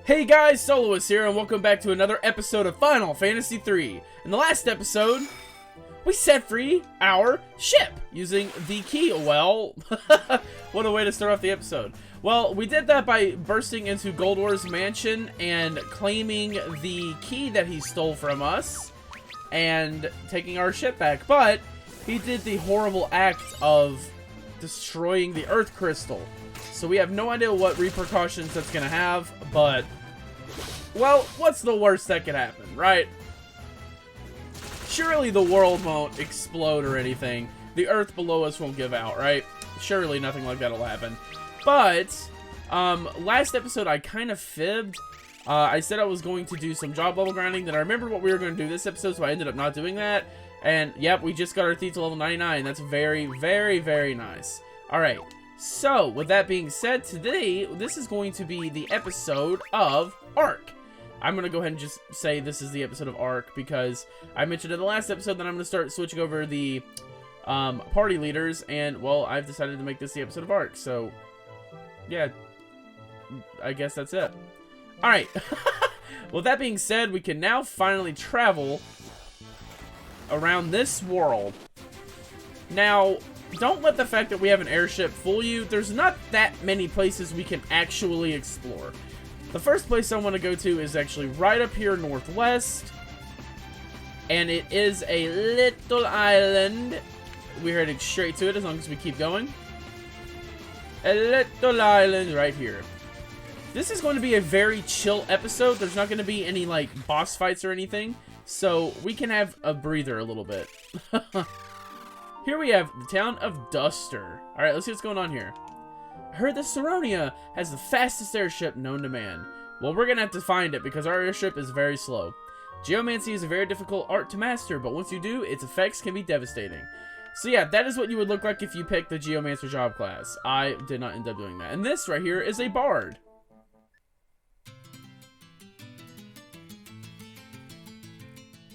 Hey guys, Soloist here, and welcome back to another episode of Final Fantasy III. In the last episode, we set free our ship using the key. Well, what a way to start off the episode. Well, we did that by bursting into Goldwar's mansion and claiming the key that he stole from us and taking our ship back. But he did the horrible act of destroying the Earth Crystal. So we have no idea what repercussions that's going to have, but, well, what's the worst that could happen, right? Surely the world won't explode or anything. The Earth below us won't give out, right? Surely nothing like that will happen. But, last episode I kind of fibbed. I said I was going to do some job level grinding, then I remembered what we were going to do this episode, so I ended up not doing that. And, yep, we just got our thief to level 99. That's very, very, very nice. Alright. So, with that being said, today, this is going to be the episode of Ark. I'm going to go ahead and just say this is the episode of Ark, because I mentioned in the last episode that I'm going to start switching over the party leaders, and, well, I've decided to make this the episode of Ark, so, yeah, I guess that's it. Alright, with that being said, we can now finally travel around this world. Now, don't let the fact that we have an airship fool you. There's not that many places we can actually explore. The first place I want to go to is actually right up here northwest. And it is a little island. We're heading straight to it as long as we keep going. A little island right here. This is going to be a very chill episode. There's not going to be any, like, boss fights or anything. So we can have a breather a little bit. Here we have the town of Duster. Alright, let's see what's going on here. I heard that Seronia has the fastest airship known to man. Well, we're gonna have to find it because our airship is very slow. Geomancy is a very difficult art to master, but once you do, its effects can be devastating. So yeah, that is what you would look like if you picked the Geomancer job class. I did not end up doing that. And this right here is a bard.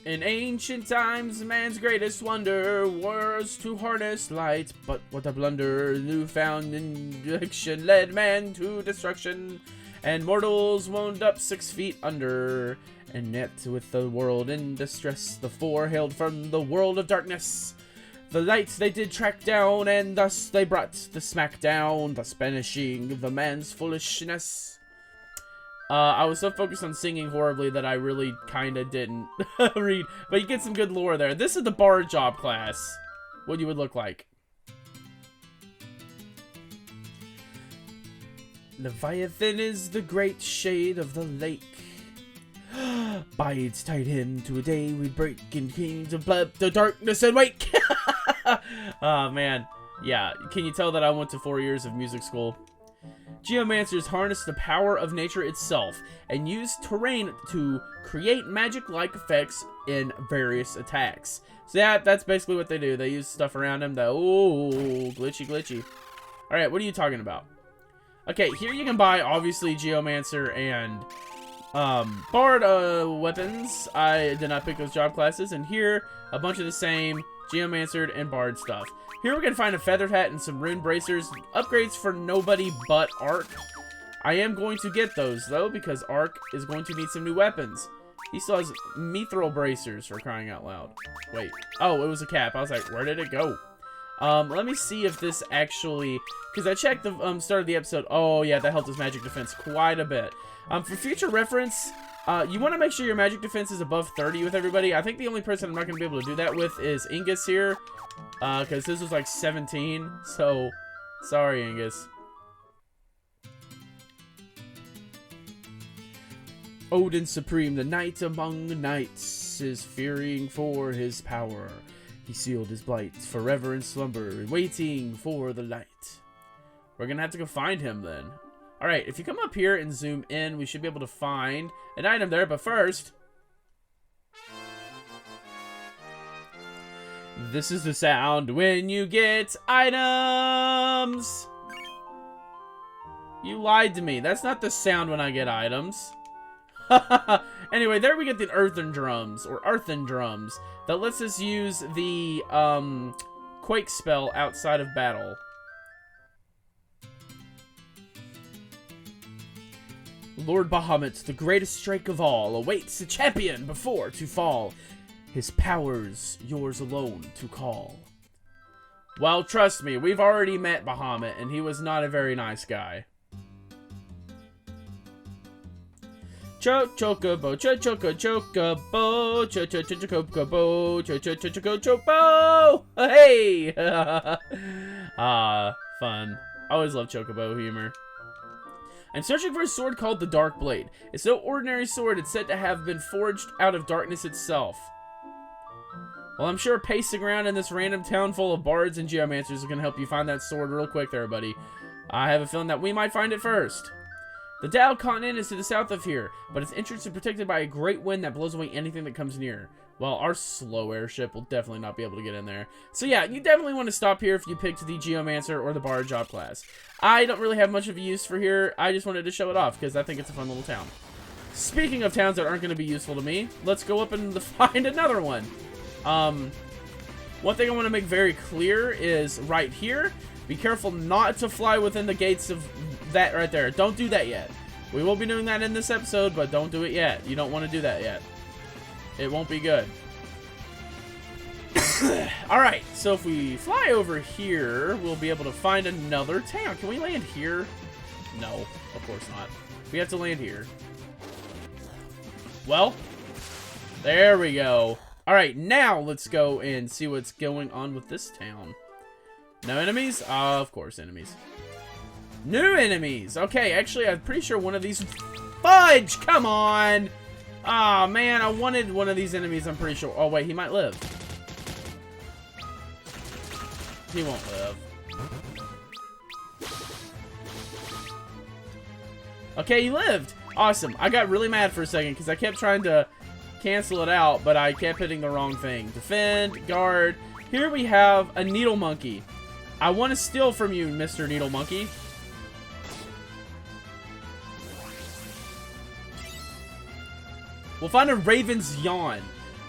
In ancient times, man's greatest wonder was to harness light, but what a blunder! Newfound injection led man to destruction, and mortals wound up 6 feet under. And yet, with the world in distress, the four hailed from the world of darkness. The light they did track down, and thus they brought the smack down, thus banishing the man's foolishness. I was so focused on singing horribly that I really kind of didn't read. But you get some good lore there. This is the bard job class. What you would look like. Leviathan is the great shade of the lake. Bides tied him to a day we break in kings of blood, the darkness and wake. Oh, man. Yeah, can you tell that I went to 4 years of music school? Geomancers harness the power of nature itself and use terrain to create magic-like effects in various attacks. So yeah, that's basically what they do. They use stuff around them that, oh, glitchy, glitchy. Alright, what are you talking about? Okay, here you can buy, obviously, Geomancer and Bard weapons. I did not pick those job classes. And here, a bunch of the same Geomancer and Bard stuff. Here we're going to find a feathered hat and some rune bracers. Upgrades for nobody but Ark. I am going to get those, though, because Ark is going to need some new weapons. He still has mithril bracers, for crying out loud. Wait. Oh, it was a cap. I was like, where did it go? Let me see if this actually... Because I checked the start of the episode. Oh, yeah, that helped his magic defense quite a bit. For future reference... you want to make sure your magic defense is above 30 with everybody. I think the only person I'm not going to be able to do that with is Ingus here. Because his was like 17. So, sorry, Ingus. Odin Supreme, the knight among the knights, is fearing for his power. He sealed his blight forever in slumber, waiting for the light. We're going to have to go find him then. Alright, if you come up here and zoom in, we should be able to find an item there, but first... This is the sound when you get items! You lied to me. That's not the sound when I get items. Anyway, there we get the earthen drums, or earthen drums, that lets us use the, quake spell outside of battle. Lord Bahamut, the greatest strike of all, awaits a champion before to fall. His powers yours alone to call. Well, trust me, we've already met Bahamut, and he was not a very nice guy. Chocobo, chocobo, chocobo, hey! Fun. I always love chocobo humor. I'm searching for a sword called the Dark Blade. It's no ordinary sword. It's said to have been forged out of darkness itself. Well, I'm sure pacing around in this random town full of bards and geomancers is going to help you find that sword real quick there, buddy. I have a feeling that we might find it first. The Dow continent is to the south of here, but its entrance is protected by a great wind that blows away anything that comes near. Well, our slow airship will definitely not be able to get in there. So yeah, you definitely want to stop here if you picked the Geomancer or the Bard job class. I don't really have much of a use for here. I just wanted to show it off because I think it's a fun little town. Speaking of towns that aren't going to be useful to me, let's go up and find another one. One thing I want to make very clear is right here, be careful not to fly within the gates of that right there. Don't do that yet. We will be doing that in this episode, but don't do it yet. You don't want to do that yet. It won't be good. Alright, so if we fly over here, we'll be able to find another town. Can we land here? No, of course not. We have to land here. Well, there we go. Alright, now let's go and see what's going on with this town. No enemies? Of course, enemies. New enemies! Okay, actually, I'm pretty sure one of these... Fudge! Come on! Aw, man, I wanted one of these enemies, I'm pretty sure. Oh, wait, he might live. He won't live. Okay, he lived! Awesome. I got really mad for a second, because I kept trying to cancel it out, but I kept hitting the wrong thing. Defend, guard. Here we have a needle monkey. I want to steal from you, Mr. Needle Monkey. We'll find a Raven's Yawn.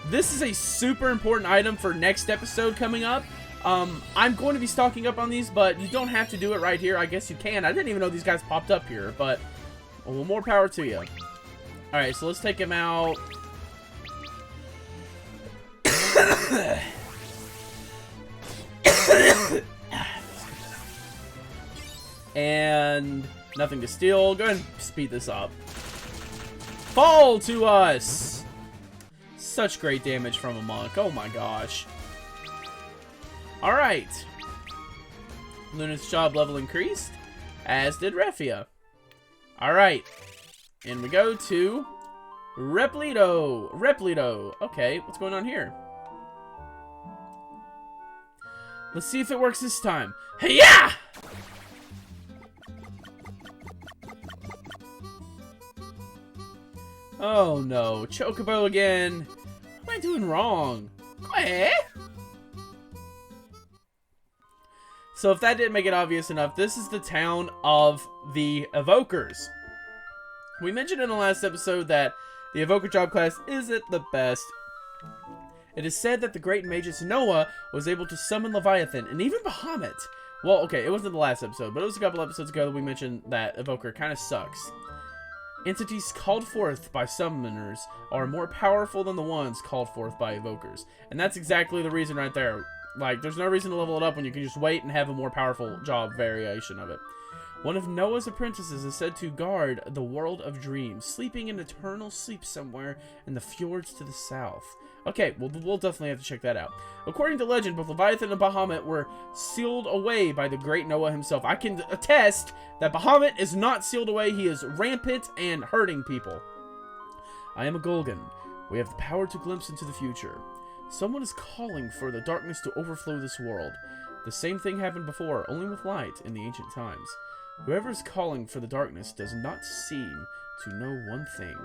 This is a super important item for next episode coming up. I'm going to be stocking up on these, but you don't have to do it right here. I guess you can. I didn't even know these guys popped up here, but well, more power to you. Alright, so let's take him out. And nothing to steal. Go ahead and speed this up. Fall to us! Such great damage from a monk. Oh my gosh. Alright. Luna's job level increased, as did Refia. Alright. And we go to Repleto. Repleto. Okay, what's going on here? Let's see if it works this time. Hey-ya! Oh no, Chocobo again. What am I doing wrong? So if that didn't make it obvious enough, this is the town of the Evokers. We mentioned in the last episode that the Evoker job class isn't the best. It is said that the great magus Noah was able to summon Leviathan and even Bahamut. Well, okay, it wasn't the last episode, but it was a couple episodes ago that we mentioned that Evoker kind of sucks. Entities called forth by summoners are more powerful than the ones called forth by evokers. And that's exactly the reason right there. Like, there's no reason to level it up when you can just wait and have a more powerful job variation of it. One of Noah's apprentices is said to guard the world of dreams, sleeping in eternal sleep somewhere in the fjords to the south. Okay, well, we'll definitely have to check that out. According to legend, both Leviathan and Bahamut were sealed away by the great Noah himself. I can attest that Bahamut is not sealed away. He is rampant and hurting people. I am a Golgan. We have the power to glimpse into the future. Someone is calling for the darkness to overflow this world. The same thing happened before, only with light in the ancient times. Whoever is calling for the darkness does not seem to know one thing.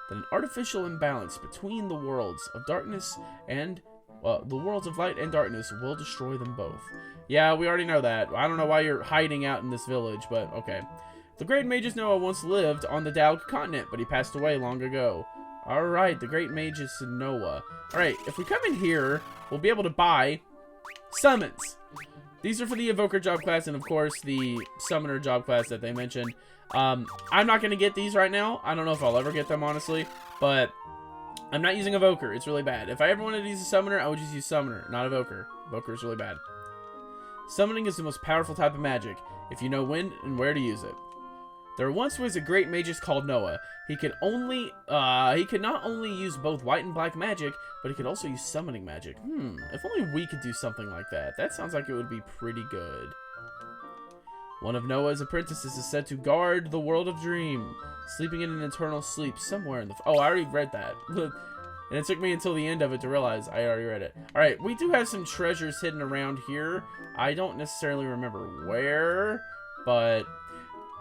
That an artificial imbalance between the worlds of darkness and, well, the worlds of light and darkness will destroy them both. Yeah, we already know that. I don't know why you're hiding out in this village, but okay. The great magus Noah once lived on the Dalg continent, but he passed away long ago. Alright, the great magus Noah. Alright, if we come in here, we'll be able to buy summons. These are for the Evoker job class and, of course, the Summoner job class that they mentioned. I'm not going to get these right now. I don't know if I'll ever get them, honestly. But I'm not using Evoker. It's really bad. If I ever wanted to use a Summoner, I would just use Summoner, not Evoker. Evoker is really bad. Summoning is the most powerful type of magic, if you know when and where to use it. There once was a great magus called Noah. He could not only use both white and black magic, but he could also use summoning magic. If only we could do something like that. That sounds like it would be pretty good. One of Noah's apprentices is said to guard the world of dream, sleeping in an eternal sleep somewhere in the... Oh, I already read that. And it took me until the end of it to realize I already read it. Alright, we do have some treasures hidden around here. I don't necessarily remember where, but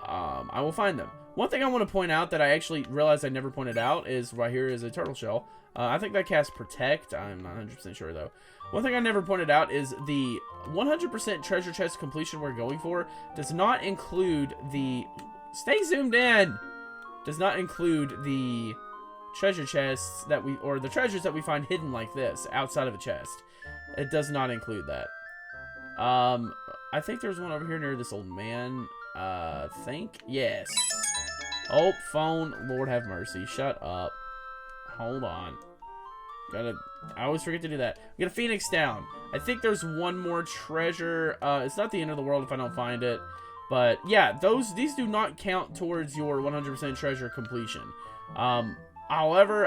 I will find them. One thing I want to point out that I actually realized I never pointed out is right here is a turtle shell. I think that casts Protect. I'm not 100% sure, though. One thing I never pointed out is the 100% treasure chest completion we're going for does not include the... Stay zoomed in! Does not include the treasure chests that we... Or the treasures that we find hidden like this, outside of a chest. It does not include that. I think there's one over here near this old man. Think? Yes. Oh, phone. Lord have mercy. Shut up. Hold on. I always forget to do that. We got a Phoenix down. I think there's one more treasure. It's not the end of the world if I don't find it. But yeah, these do not count towards your 100% treasure completion. However,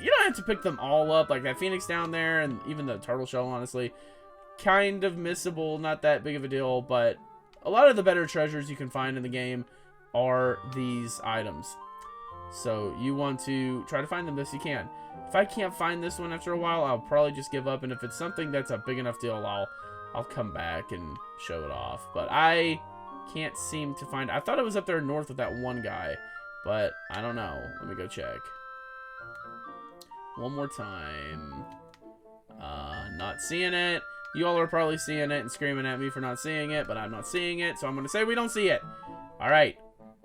you don't have to pick them all up. Like that Phoenix down there and even the turtle shell, honestly. Kind of missable, not that big of a deal, but a lot of the better treasures you can find in the game are these items. So you want to try to find them best you can. If I can't find this one after a while, I'll probably just give up, and if it's something that's a big enough deal, I'll come back and show it off. But I can't seem to find... I thought it was up there north with that one guy, but I don't know. Let me go check. One more time. Not seeing it. You all are probably seeing it and screaming at me for not seeing it, but I'm not seeing it, so I'm going to say we don't see it. Alright,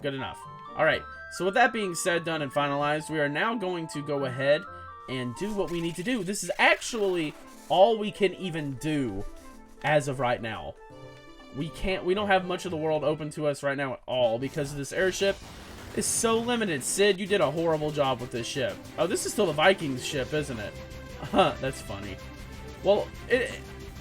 good enough. Alright, so with that being said, done, and finalized, we are now going to go ahead and do what we need to do. This is actually all we can even do as of right now. We don't have much of the world open to us right now at all because this airship is so limited. Sid, you did a horrible job with this ship. Oh, this is still the Vikings ship, isn't it? That's funny. Well,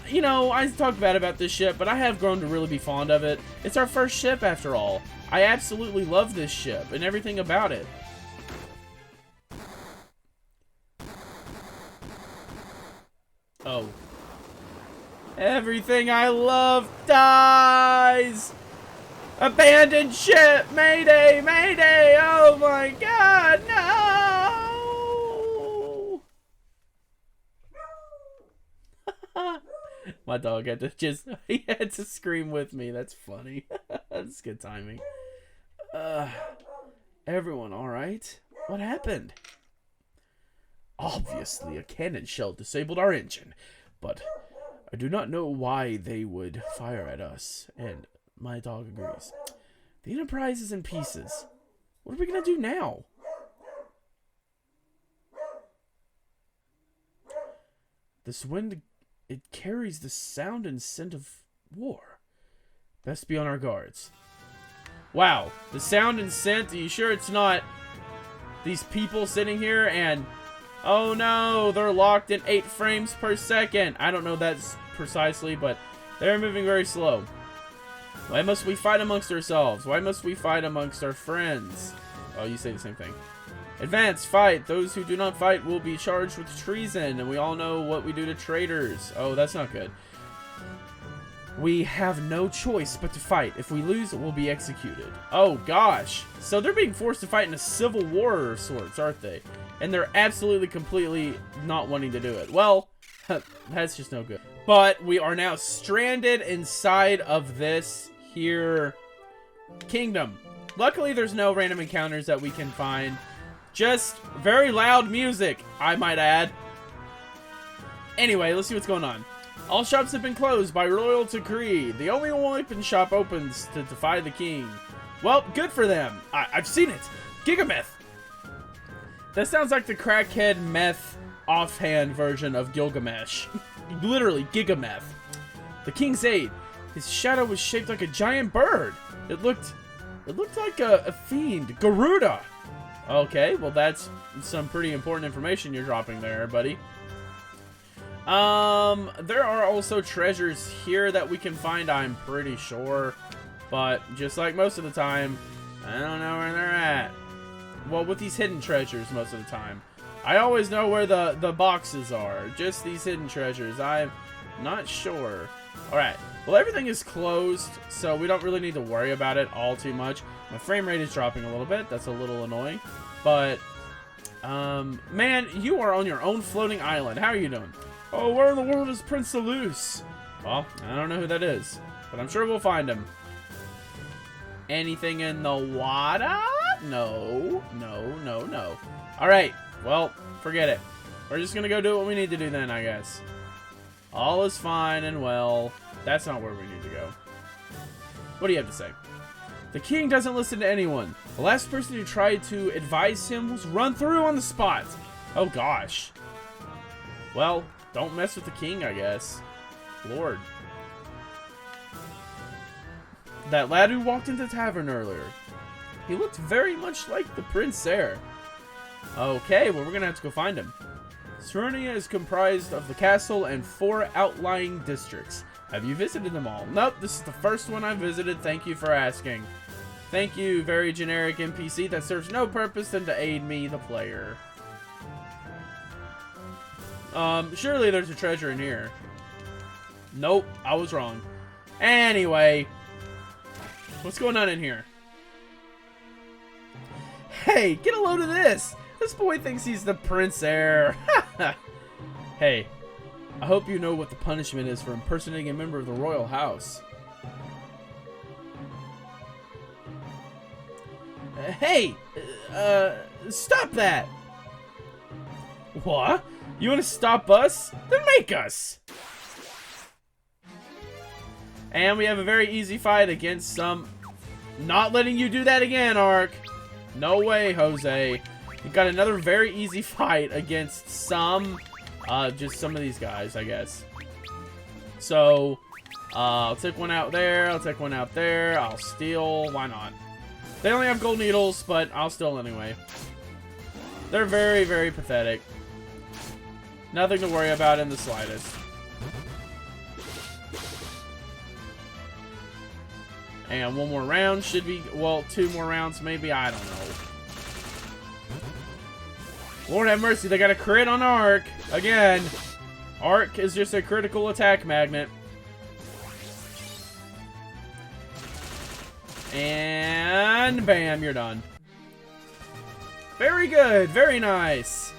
you know, I talk bad about this ship, but I have grown to really be fond of it. It's our first ship, after all. I absolutely love this ship and everything about it. Oh. Everything I love dies! Abandoned ship! Mayday! Mayday! Oh my god, no! My dog had to he had to scream with me. That's funny. That's good timing. Everyone alright? What happened? Obviously, a cannon shell disabled our engine, but I do not know why they would fire at us, and my dog agrees. The Enterprise is in pieces. What are we gonna do now? This wind, it carries the sound and scent of war. Best be on our guards. Wow, the sound and scent, are you sure it's not these people sitting here and... Oh no, they're locked in 8 frames per second. I don't know that's precisely, but they're moving very slow. Why must we fight amongst ourselves? Why must we fight amongst our friends? Oh, you say the same thing. Advance, fight. Those who do not fight will be charged with treason, and we all know what we do to traitors. Oh, that's not good. We have no choice but to fight. If we lose, we'll be executed. Oh, gosh. So they're being forced to fight in a civil war of sorts, aren't they? And they're absolutely, completely not wanting to do it. Well, that's just no good. But we are now stranded inside of this here kingdom. Luckily, there's no random encounters that we can find. Just very loud music, I might add. Anyway, let's see what's going on. All shops have been closed by royal decree. The only weapon shop opens to defy the king. Well, good for them. I've seen it. Gigameth. That sounds like the crackhead meth offhand version of Gilgamesh. Literally, Gigameth. The king's aide. His shadow was shaped like a giant bird. It looked It looked like a fiend. Garuda! Okay, well that's some pretty important information you're dropping there, buddy. There are also treasures here that we can find, I'm pretty sure. But just like most of the time, I don't know where they're at. Well, with these hidden treasures most of the time. I always know where the boxes are. Just these hidden treasures. I'm not sure. Alright. Well, everything is closed, so we don't really need to worry about it all too much. My frame rate is dropping a little bit. That's a little annoying. But, man, you are on your own floating island. How are you doing? Oh, where in the world is Prince Selous? Well, I don't know who that is, but I'm sure we'll find him. Anything in the water? No, no, no, no. Alright, well, forget it. We're just gonna go do what we need to do then, I guess. All is fine and well. That's not where we need to go. What do you have to say? The king doesn't listen to anyone. The last person who tried to advise him was run through on the spot. Oh gosh. Well, don't mess with the king, I guess. Lord. That lad who walked into the tavern earlier. He looked very much like the prince there. Okay, well we're gonna have to go find him. Seronia is comprised of the castle and 4 outlying districts. Have you visited them all? Nope, this is the first one I've visited. Thank you for asking. Thank you, very generic NPC that serves no purpose than to aid me, the player. Surely there's a treasure in here. Nope, I was wrong. Anyway, what's going on in here? Hey, get a load of this! This boy thinks he's the prince heir. Hey, I hope you know what the punishment is for impersonating a member of the royal house. Hey! Stop that! What? You want to stop us? Then make us! And we have a very easy fight against some... Not letting you do that again, Ark! No way, Jose. We got another very easy fight against some... just some of these guys, I guess. So, I'll take one out there, I'll take one out there, I'll steal, why not? They only have gold needles, but I'll steal anyway. They're very, very pathetic. Nothing to worry about in the slightest. And one more round should be, well, 2 more rounds maybe, I don't know. Lord have mercy, they got a crit on Ark. Again, Ark is just a critical attack magnet. And bam, you're done. Very good, very nice.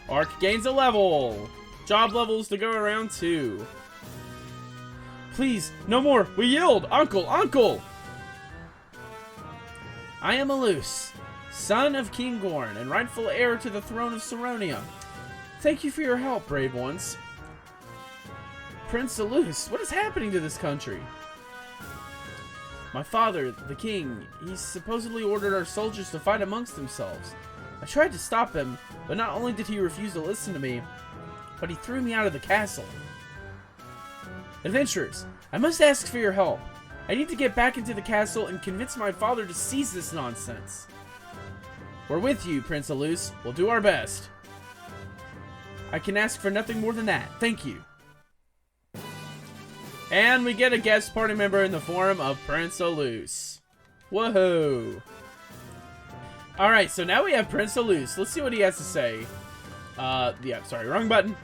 Ark gains a level. Job levels to go around 2. Please, no more. We yield. Uncle, uncle. I am Selous, son of King Gorn and rightful heir to the throne of Seronia. Thank you for your help, brave ones. Prince Selous, what is happening to this country? My father, the king, he supposedly ordered our soldiers to fight amongst themselves. I tried to stop him, but not only did he refuse to listen to me, but he threw me out of the castle. Adventurers, I must ask for your help. I need to get back into the castle and convince my father to cease this nonsense. We're with you, Prince Selous. We'll do our best. I can ask for nothing more than that. Thank you. And we get a guest party member in the form of Prince Selous. Woohoo! Alright, so now we have Prince Selous. Let's see what he has to say. Yeah, sorry, wrong button.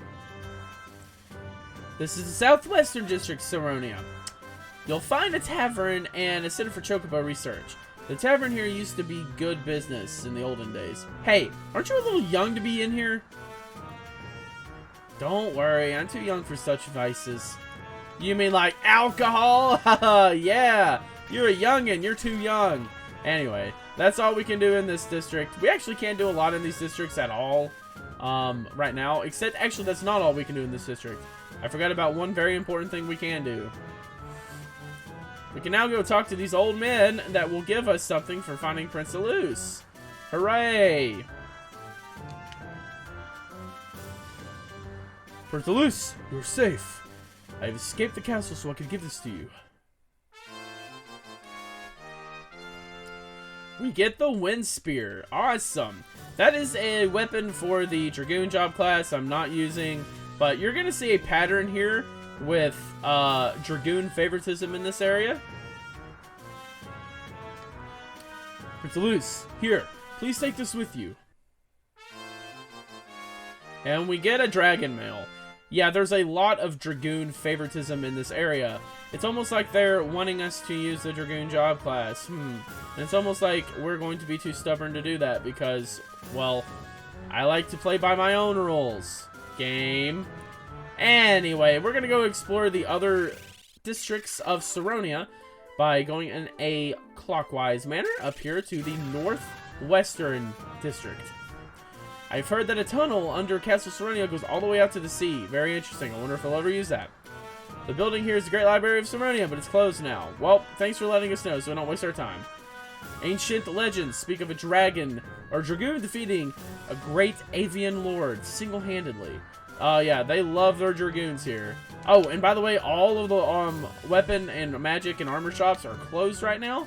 This is the southwestern district, Seronia. You'll find a tavern and a center for chocobo research. The tavern here used to be good business in the olden days. Hey, aren't you a little young to be in here? Don't worry, I'm too young for such vices. You mean like alcohol? Haha, yeah! You're a youngin', you're too young. Anyway, that's all we can do in this district. We actually can't do a lot in these districts at all right now. Except, actually, that's not all we can do in this district. I forgot about one very important thing we can do. We can now go talk to these old men that will give us something for finding Prince Selous. Hooray! Prince Selous, you're safe. I have escaped the castle so I can give this to you. We get the Wind Spear. Awesome. That is a weapon for the Dragoon job class I'm not using, but you're going to see a pattern here with Dragoon favoritism in this area. Prince Luce, here, please take this with you. And we get a Dragon Mail. Yeah, there's a lot of Dragoon favoritism in this area. It's almost like they're wanting us to use the Dragoon job class. And it's almost like we're going to be too stubborn to do that because, well, I like to play by my own rules. Game. Anyway, we're going to go explore the other districts of Seronia by going in a clockwise manner up here to the northwestern district. I've heard that a tunnel under Castle Seronia goes all the way out to the sea. Very interesting. I wonder if I'll ever use that. The building here is the Great Library of Seronia, but it's closed now. Well, thanks for letting us know so we don't waste our time. Ancient legends speak of a dragon or dragoon defeating a great avian lord single-handedly. Yeah, they love their dragoons here. Oh, and by the way, all of the weapon and magic and armor shops are closed right now.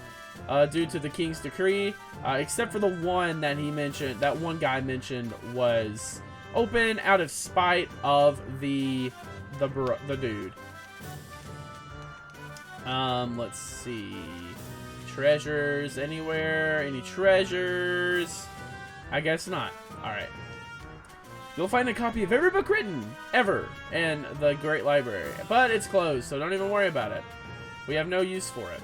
Due to the king's decree, except for the one that he mentioned, that one guy mentioned was open out of spite of the dude. Let's see. Treasures anywhere? Any treasures? I guess not. Alright. You'll find a copy of every book written, ever, in the Great Library. But it's closed, so don't even worry about it. We have no use for it.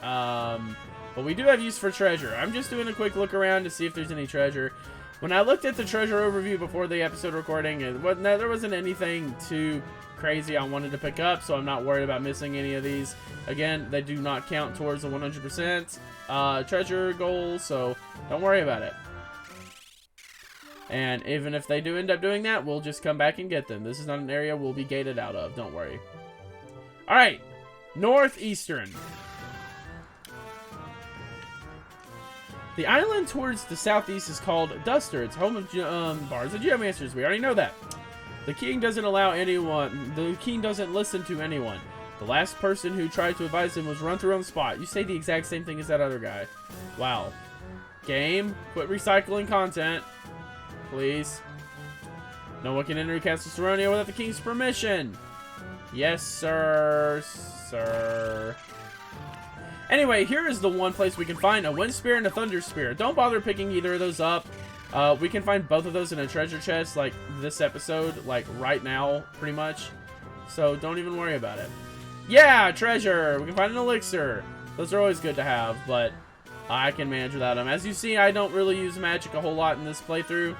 But we do have use for treasure. I'm just doing a quick look around to see if there's any treasure. When I looked at the treasure overview before the episode recording, there wasn't anything too crazy I wanted to pick up, so I'm not worried about missing any of these. Again, they do not count towards the 100% treasure goal, so don't worry about it. And even if they do end up doing that, we'll just come back and get them. This is not an area we'll be gated out of, don't worry. Alright, northeastern. The island towards the southeast is called Duster. It's home of bars and geomancers. We already know that. The king doesn't allow anyone. The king doesn't listen to anyone. The last person who tried to advise him was run through on the spot. You say the exact same thing as that other guy. Wow. Game, quit recycling content, please. No one can enter Castle Seronia without the king's permission. Yes, sir. Sir. Anyway, here is the one place we can find a Wind Spear and a Thunder Spear. Don't bother picking either of those up. We can find both of those in a treasure chest, like this episode, like right now, pretty much. So don't even worry about it. Yeah, treasure! We can find an elixir. Those are always good to have, but I can manage without them. As you see, I don't really use magic a whole lot in this playthrough.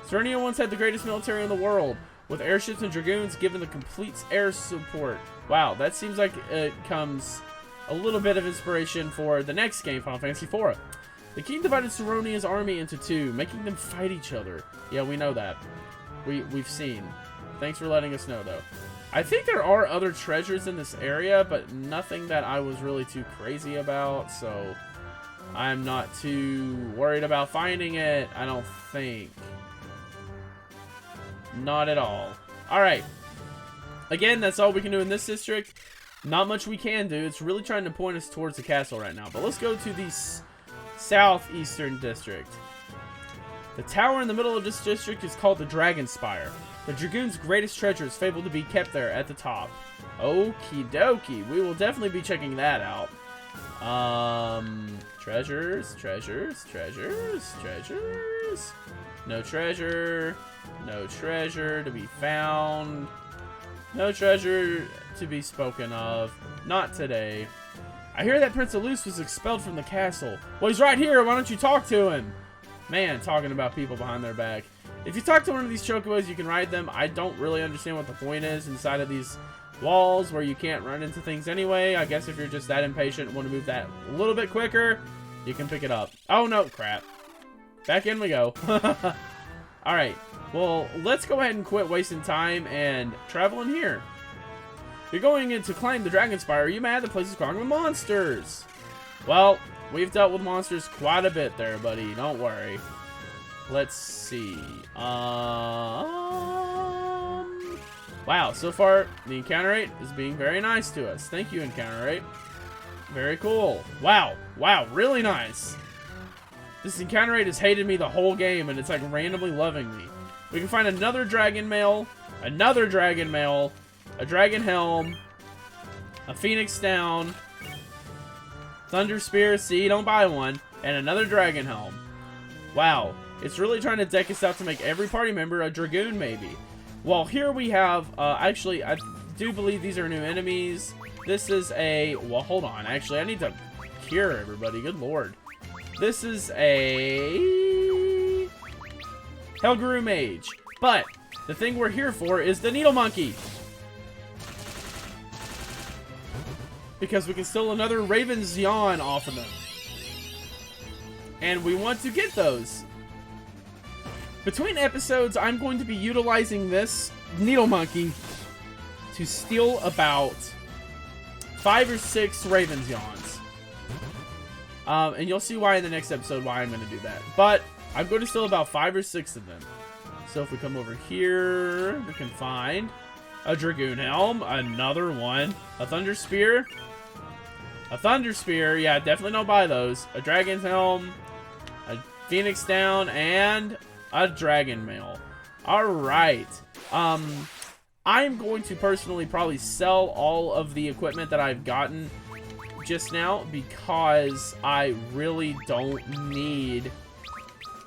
Seronia once had the greatest military in the world, with airships and dragoons given the complete air support. Wow, that seems like it comes a little bit of inspiration for the next game, Final Fantasy IV. The king divided Seronia's army into two, making them fight each other. Yeah, we know that. We've seen. Thanks for letting us know, though. I think there are other treasures in this area, but nothing that I was really too crazy about, so I'm not too worried about finding it, I don't think. Not at all. Alright. Again, that's all we can do in this district. Not much we can do. It's really trying to point us towards the castle right now. But let's go to the southeastern district. The tower in the middle of this district is called the Dragon Spire. The Dragoon's greatest treasure is fabled to be kept there at the top. Okie dokie. We will definitely be checking that out. Treasures, treasures, treasures, treasures. No treasure. No treasure to be found. No treasure to be spoken of. Not today. I hear that Prince Luce was expelled from the castle. Well, he's right here. Why don't you talk to him? Man, talking about people behind their back. If you talk to one of these chocobos, you can ride them. I don't really understand what the point is inside of these walls where you can't run into things anyway. I guess if you're just that impatient and want to move that a little bit quicker, you can pick it up. Oh, no. Crap. Back in we go. Alright. Well, let's go ahead and quit wasting time and travel in here. You're going in to climb the Dragon Spire. Are you mad? The place is crawling with monsters. Well, we've dealt with monsters quite a bit there, buddy. Don't worry. Let's see. Wow, so far, the encounter rate is being very nice to us. Thank you, encounter rate. Very cool. Wow. Wow, really nice. This encounter rate has hated me the whole game, and it's like randomly loving me. We can find another dragon mail, another dragon mail, a dragon helm, a phoenix down, thunder spear, see, don't buy one, and another dragon helm. Wow, it's really trying to deck us out to make every party member a dragoon, maybe. Well, here we have, actually, I do believe these are new enemies. This is a, well, hold on, actually, I need to cure everybody, good lord. This is a Helguru Mage, but the thing we're here for is the Needle Monkey. Because we can steal another Raven's Yawn off of them. And we want to get those. Between episodes, I'm going to be utilizing this Needle Monkey to steal about 5 or 6 Raven's Yawns. And you'll see why in the next episode why I'm going to do that. But I'm going to steal about 5 or 6 of them. So if we come over here, we can find a Dragoon Helm, another one, a Thunder Spear, a Thunder Spear, yeah, definitely don't buy those, a Dragon's Helm, a Phoenix Down, and a Dragon Mail. Alright, I'm going to personally probably sell all of the equipment that I've gotten just now because I really don't need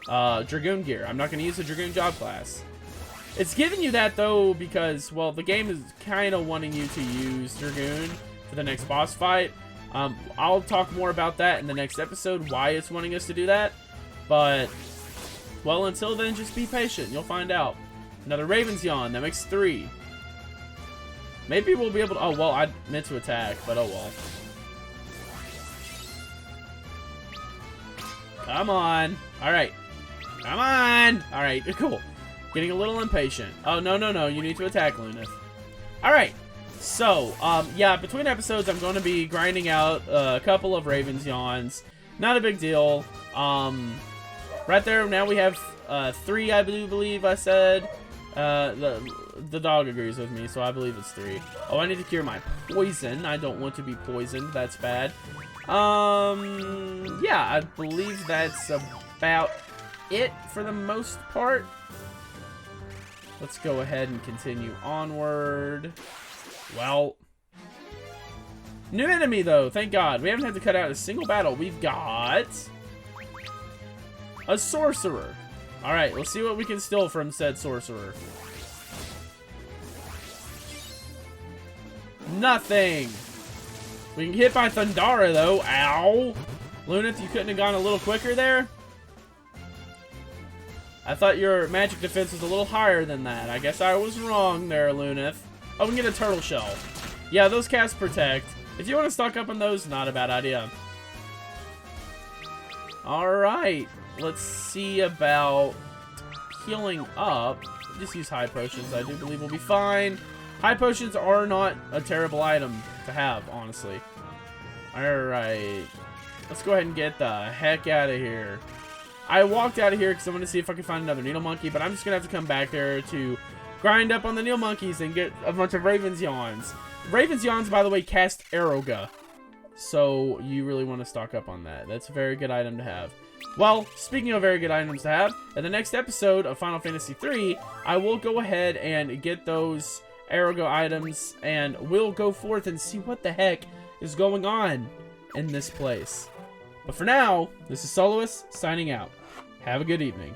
Dragoon gear. I'm not going to use the Dragoon job class. It's giving you that though because, well, the game is kind of wanting you to use Dragoon for the next boss fight. I'll talk more about that in the next episode, why it's wanting us to do that. But, well, until then, just be patient. You'll find out. Another Raven's Yawn. That makes 3. Maybe we'll be able to... Oh, well, I meant to attack, but oh well. Come on. Alright. Come on. Alright, cool. Getting a little impatient. Oh, no, no, no. You need to attack, Lunith. Alright. So, yeah, between episodes, I'm going to be grinding out a couple of Raven's Yawns. Not a big deal. Right there, now we have 3, I do believe I said. The dog agrees with me, so I believe it's 3. Oh, I need to cure my poison. I don't want to be poisoned. That's bad. Yeah, I believe that's about it for the most part. Let's go ahead and continue onward. Well, new enemy though, thank God. We haven't had to cut out a single battle. We've got a sorcerer. Alright, let's see what we can steal from said sorcerer. Nothing. We can get hit by Thundara though. Ow. Lunith, you couldn't have gone a little quicker there? I thought your magic defense was a little higher than that. I guess I was wrong there, Lunith. Oh, we can get a turtle shell. Yeah, those cast protect. If you want to stock up on those, not a bad idea. Alright. Let's see about healing up. Just use high potions. I do believe we'll be fine. High potions are not a terrible item to have, honestly. Alright. Let's go ahead and get the heck out of here. I walked out of here because I want to see if I can find another Needle Monkey, but I'm just going to have to come back there to grind up on the Needle Monkeys and get a bunch of Raven's Yawns. Raven's Yawns, by the way, cast Aeroga. So you really want to stock up on that. That's a very good item to have. Well, speaking of very good items to have, in the next episode of Final Fantasy III, I will go ahead and get those Aeroga items, and we'll go forth and see what the heck is going on in this place. But for now, this is Soloist, signing out. Have a good evening.